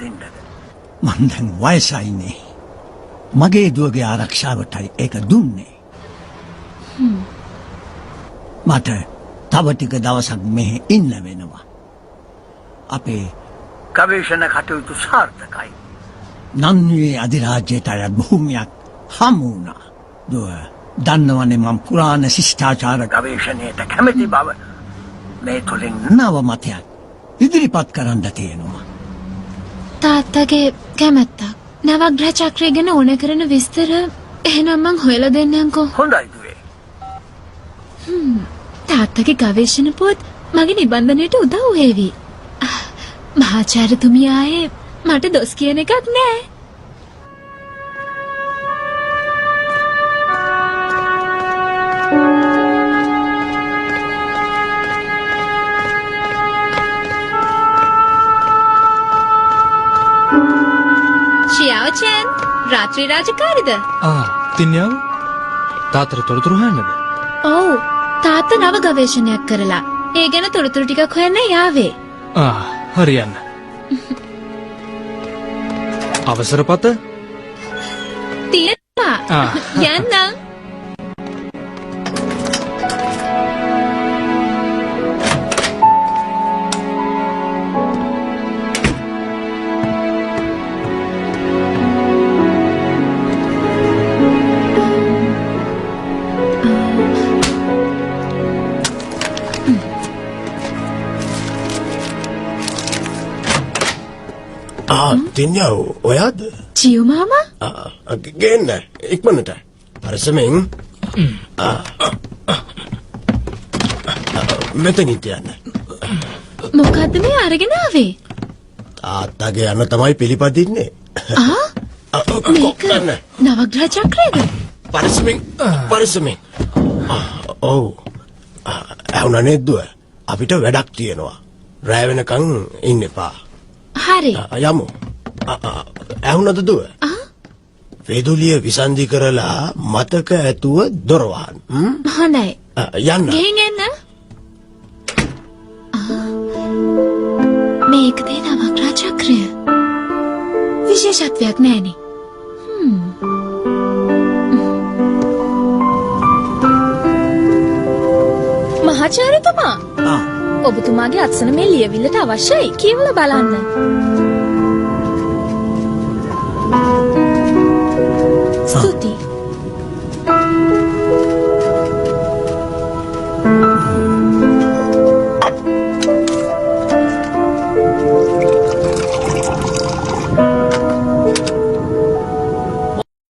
දෙන්නද? මං දැන් වයසයිනේ. මගේ දුවගේ ආරක්ෂාවටයි ඒක දුන්නේ. මට තව ටික දවසක් මෙහෙ ඉන්න වෙනවා. අපේ ගවේෂණ කටයුතු සාර්ථකයි. නන්වියේ අධිරාජ්‍යයට අයත් භූමියක් හමු වුණා. දුව දන්නවනේ මම පුරාණ ශිෂ්ටාචාර ගවේෂණයට කැමති බව. මේ තුලින් නව මතයක් ඉදිරිපත් කරන්න තියෙනවා. තාත්තගේ කැමැත්තක්. නවග්‍රහ චක්‍රය ගැන ඕන කරන විස්තර එහෙනම් මං හොයලා දෙන්නම්කෝ. හොඳයි දුවේ. තාත්තගේ ගවේෂණ පොත් මගේ නිබන්ධනයට උදව් වේවි. මහාචාර්යතුමිය ආයේ මට දොස් කියන එකක් නෑ. ෂියාවචන් රාත්‍රී රාජකාරිද? තින්යාව තාත්තට තොරතුරු හොයන්නද? ඔව් තාත්තා නව ගවේෂණයක් කරලා ඒ ගැන තොරතුරු ටිකක් හොයන්න යාවේ. හරියන්න. අවසර පත තියෙනවා. යන්නම්. තින්යාව ඔයාද? ජියු මාමා? ගේන්න ඉක්මනට. අරසමෙන් මෙතනින් තියන්න. මොකද්ද මේ අරගෙන ආවේ? තාත්තගේ අන්න තමයි පිළිපදින්නේ. මේක නවග්‍රහ චක්‍රයද? පරිස්සමෙන්. ඔව්. ඇහුණා නේද දුව? අපිට වැඩක් තියෙනවා. රැ වෙනකන් ඉන්න එපා. හරි. යමු. ඇහුණද දුව? වේදුලිය විසන්ධි කරලා මතක ඇතුව දොර වහන්න. හොඳයි. යන්න. ගෙහින් එන්න. මේක තේ නවග්‍රහ චක්‍රය. විශේෂත්වයක් නෑනේ. මහාචාර්යතුමා. ඔබතුමාගේ අත්සන මේ ලියවිල්ලට අවශ්‍යයි. කියවලා බලන්න.